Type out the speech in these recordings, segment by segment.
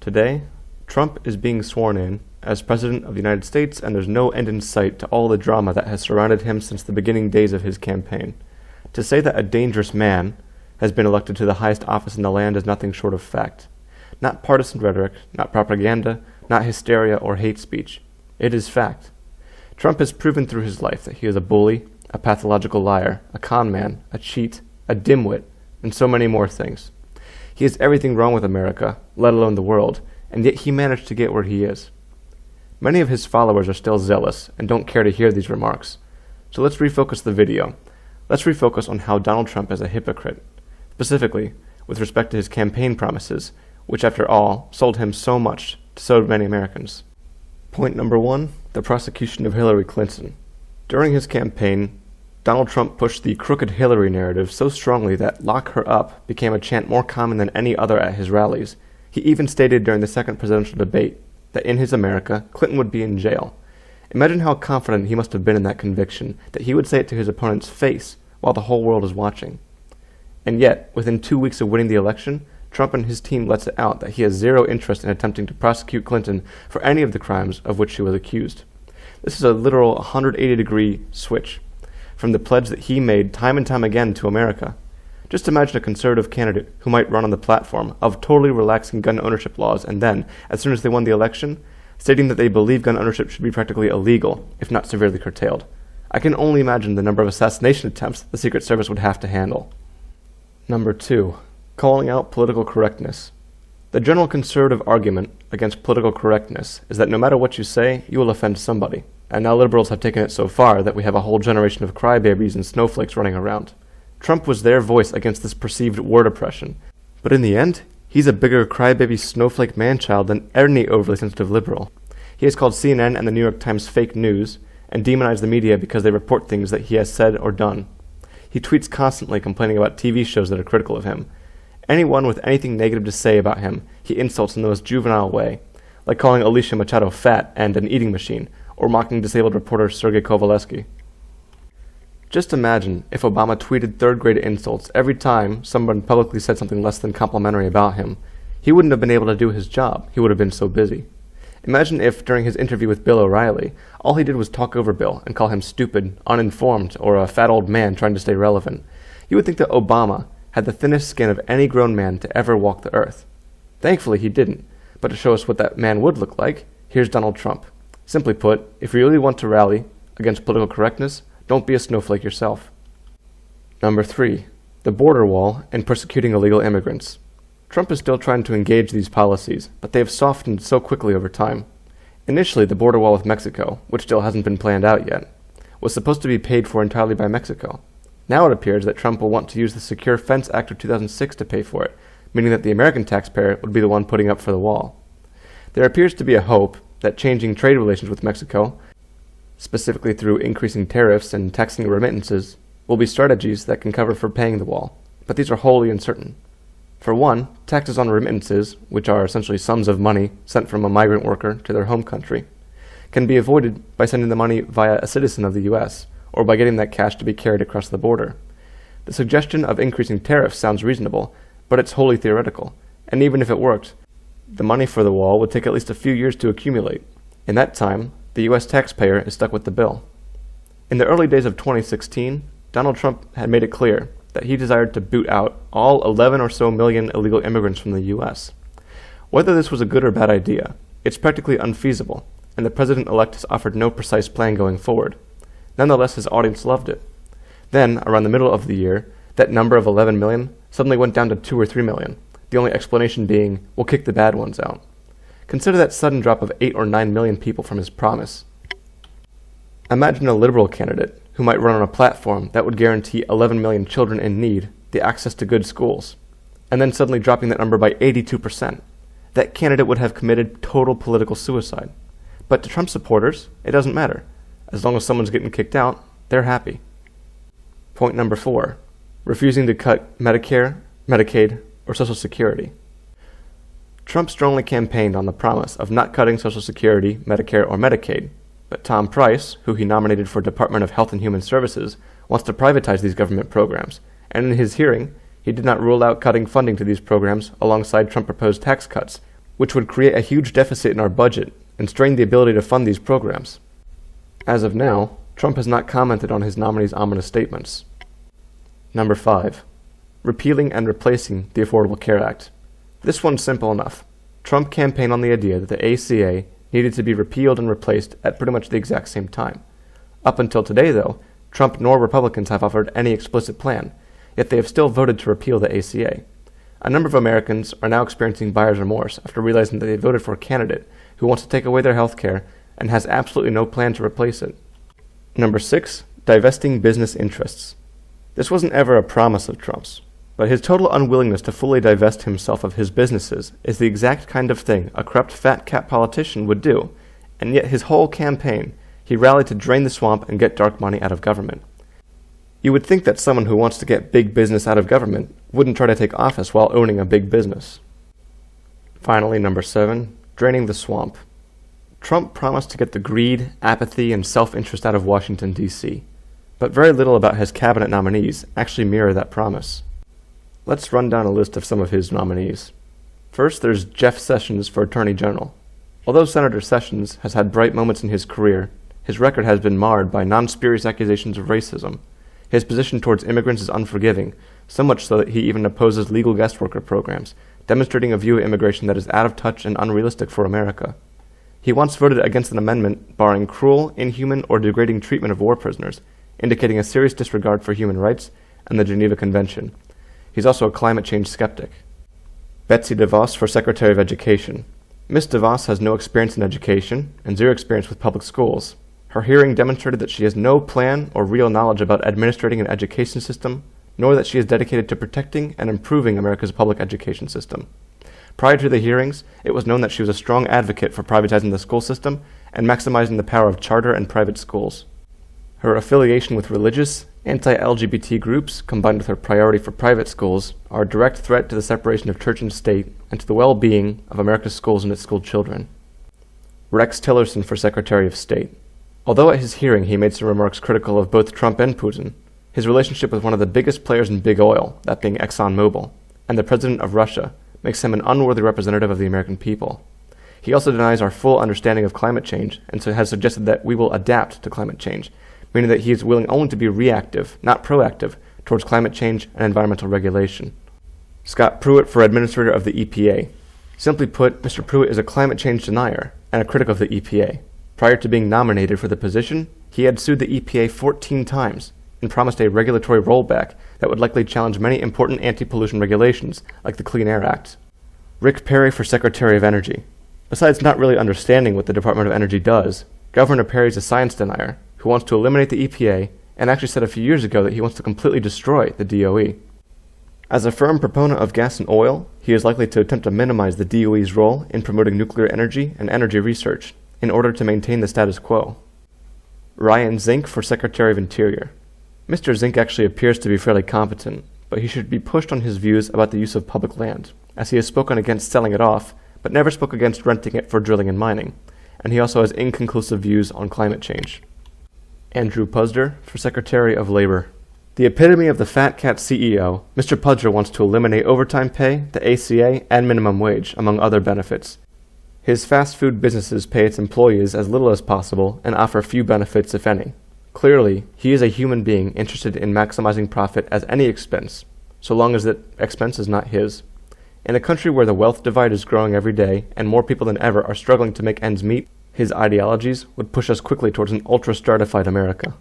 Today, Trump is being sworn in as President of the United States, and there's no end in sight to all the drama that has surrounded him since the beginning days of his campaign. To say that a dangerous man has been elected to the highest office in the land is nothing short of fact. Not partisan rhetoric, not propaganda, not hysteria or hate speech. It is fact. Trump has proven through his life that he is a bully, a pathological liar, a con man, a cheat, a dimwit, and so many more things. He has everything wrong with America, let alone the world, and yet he managed to get where he is. Many of his followers are still zealous and don't care to hear these remarks. So let's refocus the video. Let's refocus on how Donald Trump is a hypocrite, specifically with respect to his campaign promises, which after all sold him so much to so many Americans. Point number 1, the prosecution of Hillary Clinton. During his campaign, Donald Trump pushed the crooked Hillary narrative so strongly that "lock her up" became a chant more common than any other at his rallies. He even stated during the second presidential debate that in his America, Clinton would be in jail. Imagine how confident he must have been in that conviction, that he would say it to his opponent's face while the whole world is watching. And yet, within 2 weeks of winning the election, Trump and his team lets it out that he has zero interest in attempting to prosecute Clinton for any of the crimes of which she was accused. This is a literal 180-degree switch from the pledge that he made time and time again to America. Just imagine a conservative candidate who might run on the platform of totally relaxing gun ownership laws and then, as soon as they won the election, stating that they believe gun ownership should be practically illegal, if not severely curtailed. I can only imagine the number of assassination attempts the Secret Service would have to handle. Number 2, calling out political correctness. The general conservative argument against political correctness is that no matter what you say, you will offend somebody. And now liberals have taken it so far that we have a whole generation of crybabies and snowflakes running around. Trump was their voice against this perceived word oppression. But in the end, he's a bigger crybaby snowflake man-child than any overly sensitive liberal. He has called CNN and the New York Times fake news and demonized the media because they report things that he has said or done. He tweets constantly complaining about TV shows that are critical of him. Anyone with anything negative to say about him, he insults in the most juvenile way, like calling Alicia Machado fat and an eating machine, or mocking disabled reporter Sergei Kovaleski. Just imagine if Obama tweeted third-grade insults every time someone publicly said something less than complimentary about him. He wouldn't have been able to do his job. He would have been so busy. Imagine if, during his interview with Bill O'Reilly, all he did was talk over Bill and call him stupid, uninformed, or a fat old man trying to stay relevant. You would think that Obama had the thinnest skin of any grown man to ever walk the earth. Thankfully, he didn't. But to show us what that man would look like, here's Donald Trump. Simply put, if you really want to rally against political correctness, don't be a snowflake yourself. Number 3, the border wall and persecuting illegal immigrants. Trump is still trying to engage these policies, but they have softened so quickly over time. Initially, the border wall with Mexico, which still hasn't been planned out yet, was supposed to be paid for entirely by Mexico. Now it appears that Trump will want to use the Secure Fence Act of 2006 to pay for it, meaning that the American taxpayer would be the one putting up for the wall. There appears to be a hope that changing trade relations with Mexico, specifically through increasing tariffs and taxing remittances, will be strategies that can cover for paying the wall, but these are wholly uncertain. For one, taxes on remittances, which are essentially sums of money sent from a migrant worker to their home country, can be avoided by sending the money via a citizen of the U.S., or by getting that cash to be carried across the border. The suggestion of increasing tariffs sounds reasonable, but it's wholly theoretical, and even if it worked, the money for the wall would take at least a few years to accumulate. In that time, the U.S. taxpayer is stuck with the bill. In the early days of 2016, Donald Trump had made it clear that he desired to boot out all 11 or so million illegal immigrants from the U.S. Whether this was a good or bad idea, it's practically unfeasible, and the president-elect has offered no precise plan going forward. Nonetheless, his audience loved it. Then, around the middle of the year, that number of 11 million suddenly went down to 2 or 3 million, the only explanation being, we'll kick the bad ones out. Consider that sudden drop of 8 or 9 million people from his promise. Imagine a liberal candidate who might run on a platform that would guarantee 11 million children in need the access to good schools, and then suddenly dropping that number by 82%. That candidate would have committed total political suicide. But to Trump supporters, it doesn't matter. As long as someone's getting kicked out, they're happy. Point number 4, refusing to cut Medicare, Medicaid, or Social Security. Trump strongly campaigned on the promise of not cutting Social Security, Medicare, or Medicaid, but Tom Price, who he nominated for Department of Health and Human Services, wants to privatize these government programs, and in his hearing, he did not rule out cutting funding to these programs alongside Trump proposed tax cuts, which would create a huge deficit in our budget and strain the ability to fund these programs. As of now, Trump has not commented on his nominee's ominous statements. Number 5. Repealing and replacing the Affordable Care Act. This one's simple enough. Trump campaigned on the idea that the ACA needed to be repealed and replaced at pretty much the exact same time. Up until today, though, Trump nor Republicans have offered any explicit plan, yet they have still voted to repeal the ACA. A number of Americans are now experiencing buyer's remorse after realizing that they voted for a candidate who wants to take away their health care and has absolutely no plan to replace it. Number 6. Divesting business interests. This wasn't ever a promise of Trump's, but his total unwillingness to fully divest himself of his businesses is the exact kind of thing a corrupt fat cat politician would do, and yet his whole campaign, he rallied to drain the swamp and get dark money out of government. You would think that someone who wants to get big business out of government wouldn't try to take office while owning a big business. Finally, number 7, draining the swamp. Trump promised to get the greed, apathy, and self-interest out of Washington, D.C., but very little about his cabinet nominees actually mirror that promise. Let's run down a list of some of his nominees. First, there's Jeff Sessions for Attorney General. Although Senator Sessions has had bright moments in his career, his record has been marred by non-spurious accusations of racism. His position towards immigrants is unforgiving, so much so that he even opposes legal guest worker programs, demonstrating a view of immigration that is out of touch and unrealistic for America. He once voted against an amendment barring cruel, inhuman, or degrading treatment of war prisoners, indicating a serious disregard for human rights and the Geneva Convention. He's also a climate change skeptic. Betsy DeVos for Secretary of Education. Ms. DeVos has no experience in education and zero experience with public schools. Her hearing demonstrated that she has no plan or real knowledge about administrating an education system, nor that she is dedicated to protecting and improving America's public education system. Prior to the hearings, it was known that she was a strong advocate for privatizing the school system and maximizing the power of charter and private schools. Her affiliation with religious, anti-LGBT groups, combined with her priority for private schools, are a direct threat to the separation of church and state and to the well-being of America's schools and its school children. Rex Tillerson for Secretary of State. Although at his hearing he made some remarks critical of both Trump and Putin, his relationship with one of the biggest players in big oil, that being ExxonMobil, and the president of Russia, makes him an unworthy representative of the American people. He also denies our full understanding of climate change and so has suggested that we will adapt to climate change, meaning that he is willing only to be reactive, not proactive, towards climate change and environmental regulation. Scott Pruitt for Administrator of the EPA. Simply put, Mr. Pruitt is a climate change denier and a critic of the EPA. Prior to being nominated for the position, he had sued the EPA 14 times and promised a regulatory rollback that would likely challenge many important anti-pollution regulations, like the Clean Air Act. Rick Perry for Secretary of Energy. Besides not really understanding what the Department of Energy does, Governor Perry is a science denier who wants to eliminate the EPA and actually said a few years ago that he wants to completely destroy the DOE. As a firm proponent of gas and oil, he is likely to attempt to minimize the DOE's role in promoting nuclear energy and energy research in order to maintain the status quo. Ryan Zink for Secretary of Interior. Mr. Zink actually appears to be fairly competent, but he should be pushed on his views about the use of public land, as he has spoken against selling it off, but never spoke against renting it for drilling and mining, and he also has inconclusive views on climate change. Andrew Puzder for Secretary of Labor. The epitome of the fat cat CEO, Mr. Puzder wants to eliminate overtime pay, the ACA, and minimum wage, among other benefits. His fast food businesses pay its employees as little as possible and offer few benefits, if any. Clearly, he is a human being interested in maximizing profit at any expense, so long as that expense is not his. In a country where the wealth divide is growing every day and more people than ever are struggling to make ends meet, his ideologies would push us quickly towards an ultra-stratified America.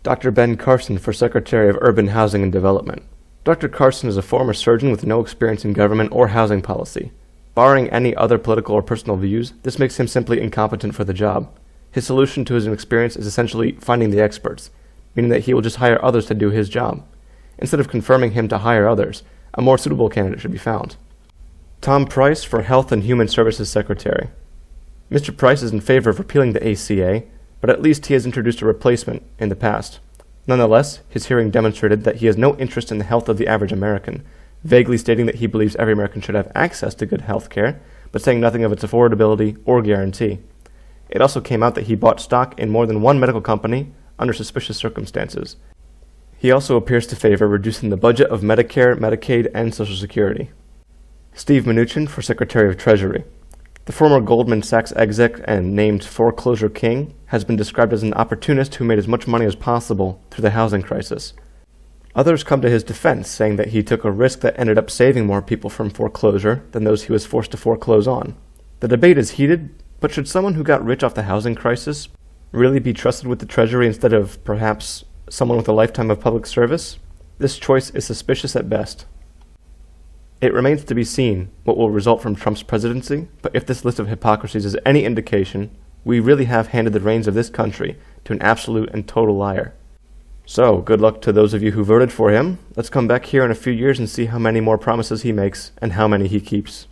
Dr. Ben Carson for Secretary of Urban Housing and Development. Dr. Carson is a former surgeon with no experience in government or housing policy. Barring any other political or personal views, this makes him simply incompetent for the job. His solution to his inexperience is essentially finding the experts, meaning that he will just hire others to do his job. Instead of confirming him to hire others, a more suitable candidate should be found. Tom Price for Health and Human Services Secretary. Mr. Price is in favor of repealing the ACA, but at least he has introduced a replacement in the past. Nonetheless, his hearing demonstrated that he has no interest in the health of the average American, vaguely stating that he believes every American should have access to good health care, but saying nothing of its affordability or guarantee. It also came out that he bought stock in more than one medical company under suspicious circumstances. He also appears to favor reducing the budget of Medicare, Medicaid, and Social Security. Steve Mnuchin for Secretary of Treasury. The former Goldman Sachs exec and named foreclosure king has been described as an opportunist who made as much money as possible through the housing crisis. Others come to his defense, saying that he took a risk that ended up saving more people from foreclosure than those he was forced to foreclose on. The debate is heated, but should someone who got rich off the housing crisis really be trusted with the Treasury instead of, perhaps, someone with a lifetime of public service? This choice is suspicious at best. It remains to be seen what will result from Trump's presidency, but if this list of hypocrisies is any indication, we really have handed the reins of this country to an absolute and total liar. So, good luck to those of you who voted for him. Let's come back here in a few years and see how many more promises he makes and how many he keeps.